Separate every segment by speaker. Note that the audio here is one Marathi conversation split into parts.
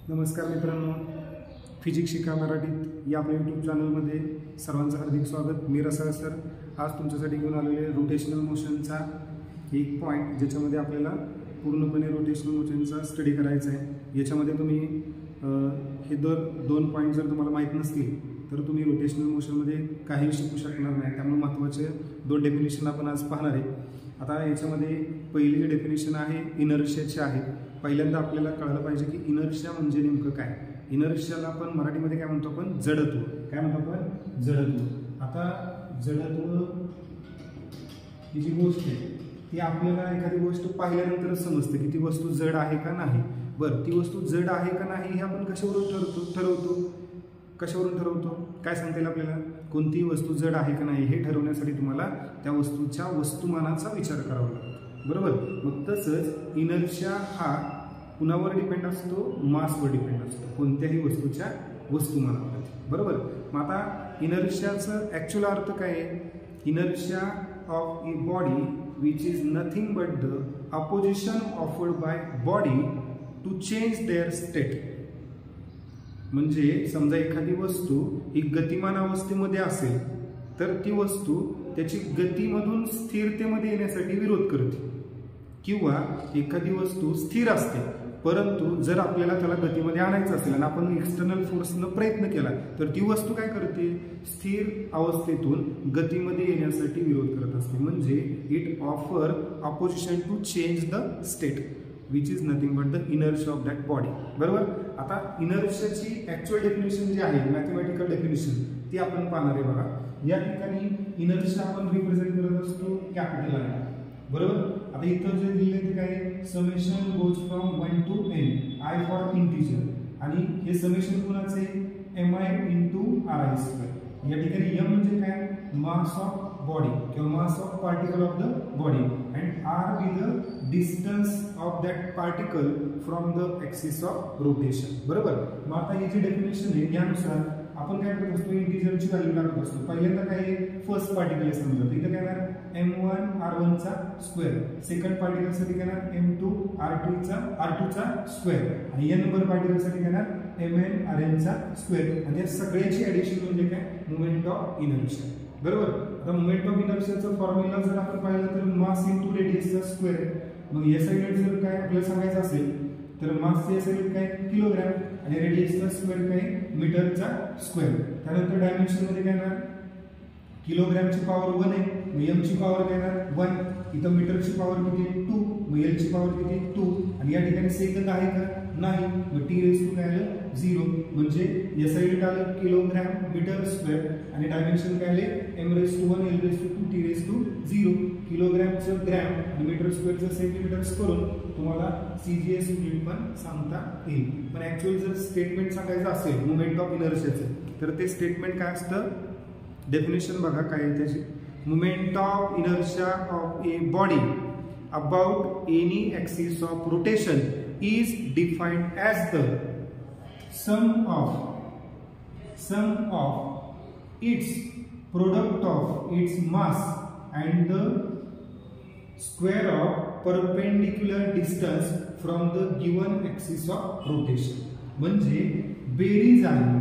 Speaker 1: नमस्कार मित्रांनो, फिजिक्स शिका मराठीत या आपल्या यूट्यूब चॅनलमध्ये सर्वांचं हार्दिक स्वागत. मी रसाळ सर आज तुमच्यासाठी घेऊन आलेले रोटेशनल मोशनचा एक पॉईंट, ज्याच्यामध्ये आपल्याला पूर्णपणे रोटेशनल मोशनचा स्टडी करायचा आहे. याच्यामध्ये तुम्ही हे दोन पॉईंट जर तुम्हाला माहीत नसतील तर तुम्ही रोटेशनल मोशनमध्ये काही शिकू शकणार नाही. त्यामुळे महत्त्वाचे दोन डेफिनेशन आपण आज पाहणार आहे. आता याच्यामध्ये पहिली जी डेफिनेशन आहे इनर्शियाची आहे. पहिल्यांदा आपल्याला कळलं पाहिजे की इनर्शिया म्हणजे नेमकं काय. इनर्शियाला आपण मराठीमध्ये काय म्हणतो, आपण जडत्व. काय म्हणतो आपण? जडत्व. आता जडत्व ही जी गोष्ट आहे ती आपल्याला एखादी गोष्ट पाहिल्यानंतरच समजते की ती वस्तू जड आहे का नाही. बरं, ती वस्तू जड आहे का नाही हे आपण कशावरून ठरवतो? काय सांगता येईल आपल्याला? कोणती वस्तू जड आहे का नाही हे ठरवण्यासाठी तुम्हाला त्या वस्तूच्या वस्तुमानाचा विचार करावा लागतो, बरोबर. मग तसंच इनर्शिया हा कुणावर डिपेंड असतो? मासवर डिपेंड असतो, कोणत्याही वस्तूच्या वस्तुमानावर, बरोबर. मग आता इनर्शियाचं ॲक्च्युअल अर्थ काय आहे? Inertia of a body which is nothing but the opposition offered by body to change their state. म्हणजे समजा एखादी वस्तू ही गतिमान अवस्थेमध्ये असेल तर ती वस्तू त्याची गतीमधून स्थिरतेमध्ये येण्यासाठी विरोध करते, किंवा एखादी वस्तू स्थिर असते परंतु जर आपल्याला त्याला गतीमध्ये आणायचं असेल आणि आपण एक्सटर्नल फोर्सनं प्रयत्न केला तर ती वस्तू काय करते? स्थिर अवस्थेतून गतीमध्ये येण्यासाठी विरोध करत असते. म्हणजे it offer opposition to change the state which is nothing but the inertia of that body, बरोबर. आता इनर्शियाची ॲक्च्युअल डेफिनेशन जी आहे, मॅथमॅटिकल डेफिनेशन, ती आपण पाहणार आहे. बघा, या ठिकाणी इनर्शिया आपण रिप्रेझेंट करत असतो कॅपिटल आय, बरोबर. आता इथं जे दिले ते काय? Summation goes from 1 to n, I for integer, आणि हे समेशन कुणाचे? mi into R I square. या ठिकाणी m म्हणजे काय? मास ऑफ बॉडी किंवा mass of particle of the body, and R be the distance of that particle from the axis of rotation, बरोबर. मग आता ही जी डेफिनेशन आहे यानुसार आपण काय करत असतो? इंटिजरची व्हॅल्यू टाकत असतो. पहिल्यांदा काय? फर्स्ट पार्टिकल आहे समजा, इथं काय येणार? m1 r1 चा स्क्वेअर. सेकंड पार्टिकल साठी काय येणार? m2 r2 चा स्क्वेअर, आणि n नंबर पार्टिकल साठी काय येणार? mn rn चा स्क्वेअर. आणि या सगळ्याची ऍडिशन म्हणजे काय? मोमेंट ऑफ इनर्शिया, बरोबर. आता मोमेंट ऑफ इनर्शियाचा फॉर्म्युला जर आपण पाहिलं तर मास इंटू रेडियसचा स्क्वेअर. मग या साईडला जर काय आपल्याला सांगायचं असेल तर मासचे या साईड काय? किलोग्रॅम, आणि रेडियसचा स्क्वेअर काय? मीटरचा स्क्वेअर. त्यानंतर डायमेन्शन मध्ये काय येणार? किलोग्रॅमची पॉवर 1 आहे, मग m ची पॉवर काय येणार? 1. इथं मीटरची पॉवर किती आहे? 2. मग l ची पॉवर किती? 2. आणि या ठिकाणी सेकंद आहे का? नाही. मग t रेज टू काय आलं? 0. म्हणजे या साईडला आलं किलोग्रॅम मीटर स्क्वेअर, आणि डायमेन्शन काय आले? m raise to 1 l raise to 2 t raise to 0. किलोग्रॅमचं ग्रॅम आणि मीटर स्क्वेअरचं सेंटीमीटर्स करून तुम्हाला CGS युनिट पण सांगता येईल. पण ऍक्च्युअल जर स्टेटमेंट सांगायचं असेल मोमेंट ऑफ इनर्शियाचं तर ते स्टेटमेंट काय असतं? डेफिनेशन बघा काय आहे त्याची. Moment of inertia of a body about any axis of rotation is defined as the sum of its product of its mass and the square of perpendicular distance from the given axis of rotation. म्हणजे बेरीज आहे.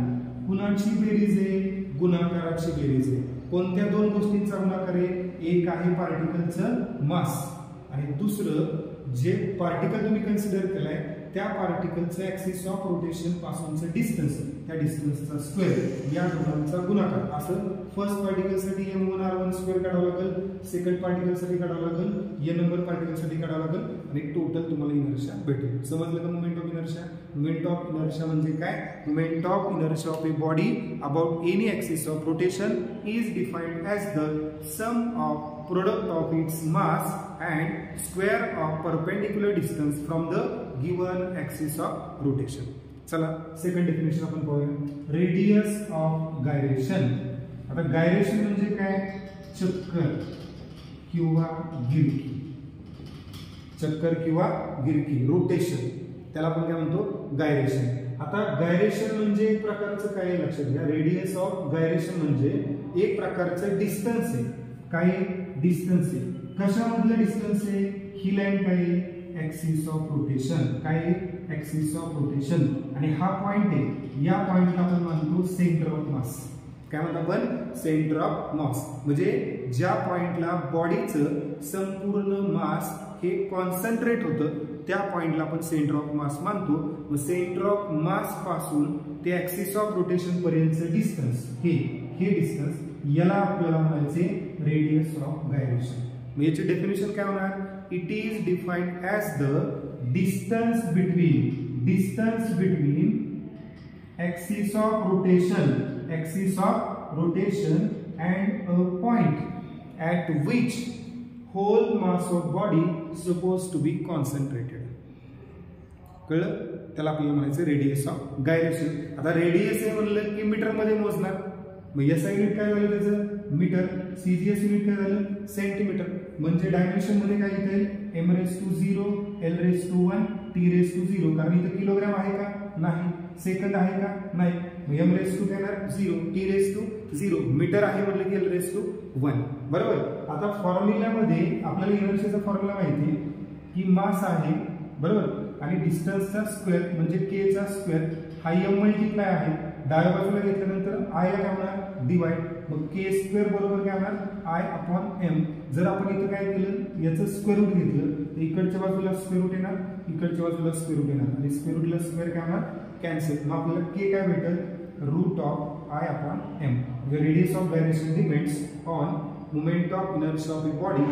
Speaker 1: कुणाची बेरीज आहे? गुणाकाराची बेरीज आहे. कोणत्या दोन गोष्टींचा गुणाकार आहे? एक आहे पार्टिकलचं मास, आणि दुसरं जे पार्टिकल तुम्ही कन्सिडर केलाय त्या पार्टिकलचं ऍक्सिस ऑफ रोटेशन पासूनचं डिस्टन्स, त्या डिस्टन्सचा स्क्वेअर, या दोघांचा गुणाकार. असं फर्स्ट पार्टिकलसाठी m1 r1 स्क्वेअर काढावं लागेल, सेकंड पार्टिकलसाठी काढावं लागेल, n नंबर पार्टिकलसाठी काढावं लागेल, आणि टोटल तुम्हाला इनर्शिया भेटेल. समजलं का? Moment of inertia. Moment of inertia म्हणजे काय? Moment of inertia of a body about any axis of rotation is defined as the sum of product of its mass and square of perpendicular distance from the given axis of rotation. चला सेकंड डेफिनेशन आपण पाहूया. Radius of gyration. आता गायरेशन म्हणजे काय? चक्कर किंवा गिरकी. चक्कर किंवा गिरकी, रोटेशन, त्याला आपण काय म्हणतो? गायरेशन. आता गायरेशन म्हणजे एक प्रकारचं काय लक्षात घ्या. रेडियस ऑफ गायरेशन म्हणजे एक प्रकारचं डिस्टन्स आहे. काही डिस्टन्स आहे. कशामधलं डिस्टन्स आहे? ही लाईन काय? Axis of rotation. काय आहे? Axis of rotation. आणि हा पॉइंट आहे, या पॉइंटला आपण म्हणतो सेंटर ऑफ मास. काय म्हणतो आपण? Centre of mass. म्हणजे ज्या पॉइंटला बॉडीचं संपूर्ण मास हे कॉन्सन्ट्रेट होतं त्या पॉइंटला आपण सेंटर ऑफ मास मानतो. मग सेंटर ऑफ मास पासून ते ऍक्सिस ऑफ रोटेशन पर्यंतचं डिस्टन्स हे डिस्टन्स याला आपल्याला म्हणायचे रेडियस ऑफ गायरेशन. मग याची डेफिनेशन काय होणार? It is defined as the distance between axis of rotation and a point at which whole mass of body supposed to be concentrated. कळलं? त्याला आपल्याला म्हणायचं रेडियस ऑफ गायरेशन. आता रेडियस आहे म्हणलं की मीटर मध्ये मोजणार. मग एसआय युनिट काय झालं त्याचं? मीटर. सीजीएस युनिट काय झालं? सेंटीमीटर. म्हणजे डायमेन्शन मध्ये काय येत आहे? m⁻⁴, l⁻⁴, t⁻⁴. कारण इथं किलोग्राम आहे का? नाही. सेकंद आहे का? नाही. मग m⁻⁴ काय येणार? 0, t⁻⁴. मीटर आहे म्हणलं की l⁻⁴. बरोबर. आता फॉर्म्युल्यामध्ये आपल्याला इनर्शियाचा फॉर्म्युला माहिती आहे की मास आहे, बरोबर, आणि डिस्टन्सचा स्क्वेअर म्हणजे के चा स्क्वेअर. हा m मल्टिप्लाय आहे, डाव्या बाजूला घेतल्यानंतर आय ला काय होणार? डिवाइड. मग के स्क्वेअर बरोबर काय होणार? I upon M. जर आपण इथं काय केलं, याचं स्क्वेअर रूट घेतलं तर इकडच्या बाजूला स्क्वेअर रूट येणार, इकडच्या बाजूला स्क्वेअर रूट येणार, आणि स्क्वेअर रूटला स्क्वेअर काय होणार? कॅन्सल. मग आपल्याला के काय भेटेल? Root of I upon M. म्हणजे radius of gyration depends on moment of inertia of a body.